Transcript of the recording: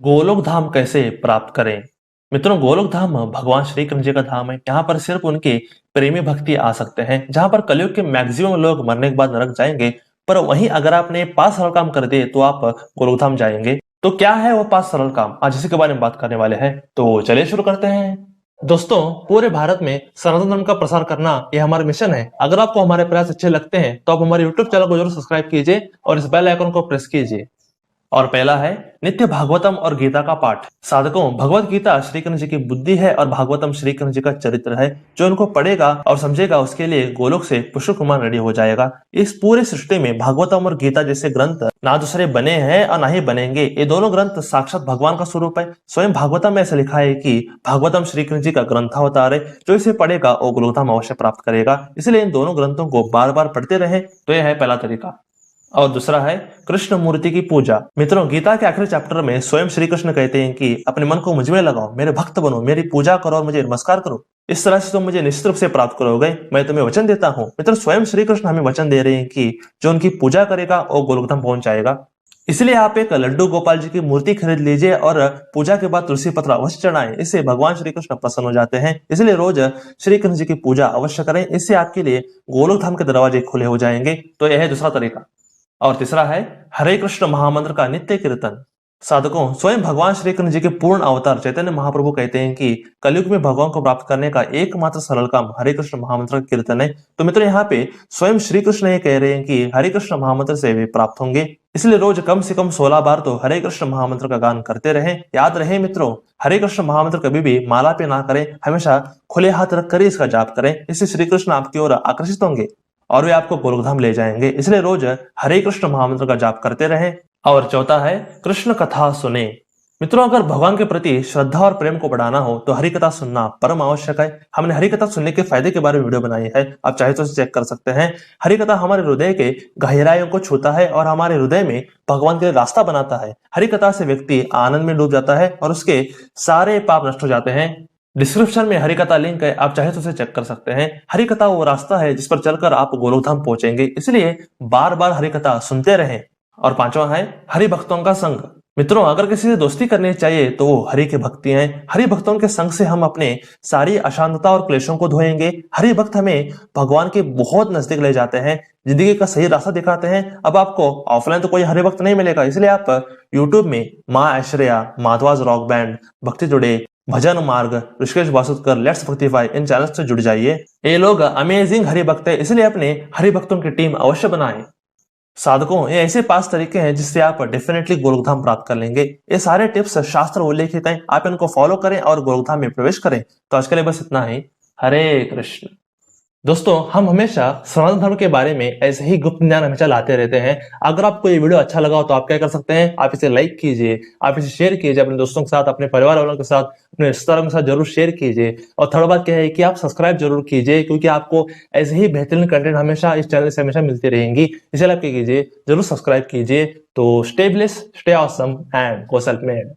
गोलोक धाम कैसे प्राप्त करें? मित्रों, गोलोक धाम भगवान श्री कृष्ण जी का धाम है। यहाँ पर सिर्फ उनके प्रेमी भक्ति आ सकते हैं। जहाँ पर कलयुग के मैक्सिमम लोग मरने के बाद नरक जाएंगे, पर वहीं अगर आपने 5 सरल काम कर दिए तो आप गोलोक धाम जाएंगे। तो क्या है वो 5 सरल काम, आज इसी के बारे में बात करने वाले हैं। तो चलिए शुरू करते हैं। दोस्तों, पूरे भारत में सनातन धर्म का प्रसार करना ये हमारा मिशन है। अगर आपको हमारे प्रयास अच्छे लगते हैं तो आप हमारे यूट्यूब चैनल को जरूर सब्सक्राइब कीजिए और इस बेल आइकन को प्रेस कीजिए। और पहला है नित्य भागवतम और गीता का पाठ। साधकों, भगवत गीता श्री कृष्ण जी की बुद्धि है और भागवतम श्री कृष्ण जी का चरित्र है। जो इनको पढ़ेगा और समझेगा उसके लिए गोलोक से पुष्प कुमार रेडी हो जाएगा। इस पूरे सृष्टि में भागवतम और गीता जैसे ग्रंथ ना दूसरे बने हैं और ना ही बनेंगे। ये दोनों ग्रंथ साक्षात भगवान का स्वरूप है। स्वयं भागवतम में ऐसा लिखा है कि भागवतम श्री कृष्ण जी का ग्रंथावतार है। जो इसे पढ़ेगा वो गोलोक धाम अवश्य प्राप्त करेगा। इसलिए इन दोनों ग्रंथों को बार बार पढ़ते रहे। तो यह है पहला तरीका। और दूसरा है कृष्ण मूर्ति की पूजा। मित्रों, गीता के आखिरी चैप्टर में स्वयं श्री कृष्ण कहते हैं कि अपने मन को मुझ में लगाओ, मेरे भक्त बनो, मेरी पूजा करो और मुझे नमस्कार करो। इस तरह से तुम मुझे निश्चित रूप से प्राप्त करोगे। मैं तुम्हें वचन देता हूँ। मित्रों, स्वयं श्री कृष्ण हमें वचन दे रहे हैं कि जो उनकी पूजा करेगा वो गोलोक धाम पहुंच जाएगा। इसलिए आप एक लड्डू गोपाल जी की मूर्ति खरीद लीजिए और पूजा के बाद तुलसी पत्र अवश्य चढ़ाएं। इससे भगवान श्री कृष्ण प्रसन्न हो जाते हैं। इसलिए रोज श्री कृष्ण जी की पूजा अवश्य करें। इससे आपके लिए गोलोक धाम के दरवाजे खुले हो जाएंगे। तो यह है दूसरा तरीका। और तीसरा है हरे कृष्ण महामंत्र का नित्य कीर्तन। साधकों, स्वयं भगवान श्री कृष्ण जी के पूर्ण अवतार चैतन्य महाप्रभु कहते हैं कि कलयुग में भगवान को प्राप्त करने का एकमात्र सरल काम हरे कृष्ण महामंत्र का कीर्तन है। तो मित्रों, यहाँ पे स्वयं श्री कृष्ण ये कह रहे हैं कि हरे कृष्ण महामंत्र से वे प्राप्त होंगे। इसलिए रोज कम से कम 16 बार तो हरे कृष्ण महामंत्र का गान करते रहें। याद रहे मित्रों, हरे कृष्ण महामंत्र कभी भी माला पे ना करें, हमेशा खुले हाथ रखकर ही इसका जाप करें। इससे श्री कृष्ण आपकी ओर आकर्षित होंगे और वे आपको गोलोक धाम ले जाएंगे। इसलिए रोज हरे कृष्ण महामंत्र का जाप करते रहें। और चौथा है कृष्ण कथा सुने। मित्रों, अगर भगवान के प्रति श्रद्धा और प्रेम को बढ़ाना हो तो हरि कथा सुनना परम आवश्यक है। हमने हरि कथा सुनने के फायदे के बारे में वीडियो बनाई है, आप चाहे तो इसे चेक कर सकते हैं। हरि कथा हमारे हृदय के गहराइयों को छूता है और हमारे हृदय में भगवान के लिए रास्ता बनाता है। हरि कथा से व्यक्ति आनंद में डूब जाता है और उसके सारे पाप नष्ट हो जाते हैं। डिस्क्रिप्शन में हरि कथा लिंक है, आप चाहे तो उसे चेक कर सकते हैं। हरि कथा वो रास्ता है जिस पर चलकर आप गोलोक धाम पहुंचेंगे। इसलिए बार बार हरि कथा सुनते रहें। और पांचवा है हरि भक्तों का संग। मित्रों, अगर किसी से दोस्ती करनी चाहिए तो वो हरि के भक्ति हैं। हरि भक्तों के संग से हम अपने सारी अशांतता और क्लेशों को धोएंगे। हरि भक्त हमें भगवान के बहुत नजदीक ले जाते हैं, जिंदगी का सही रास्ता दिखाते हैं। अब आपको ऑफलाइन तो कोई हरि भक्त नहीं मिलेगा, इसलिए आप यूट्यूब में माँ ऐश्वर्या, माधवाज रॉक बैंड, भक्ति टुडे, भजन मार्ग, ऋषिकेश वासुदेकर, लेट्स भक्तिफाई, इन चैनल से जुड़ जाइए। ये लोग अमेजिंग हरि भक्त है, इसलिए अपने हरि भक्तों की टीम अवश्य बनाएं। साधकों, ये ऐसे 5 तरीके हैं जिससे आप डेफिनेटली गोलोक धाम प्राप्त कर लेंगे। ये सारे टिप्स शास्त्र उल्लेखित हैं, आप इनको फॉलो करें और गोलोक धाम में प्रवेश करें। तो आज के लिए बस इतना ही। हरे कृष्ण। दोस्तों, हम हमेशा सनातन धर्म के बारे में ऐसे ही गुप्त ज्ञान हमेशा लाते रहते हैं। अगर आपको ये वीडियो अच्छा लगा हो तो आप क्या कर सकते हैं, आप इसे लाइक कीजिए, आप इसे शेयर कीजिए अपने दोस्तों के साथ, अपने परिवार वालों के साथ, अपने रिश्तेदारों के साथ जरूर शेयर कीजिए। और थर्ड बात क्या है कि आप सब्सक्राइब जरूर कीजिए, क्योंकि आपको ऐसे ही बेहतरीन कंटेंट हमेशा इस चैनल से हमेशा मिलती रहेंगी। इसलिए आप क्या कीजिए, जरूर सब्सक्राइब कीजिए। तो stay blessed, stay awesome and go self made.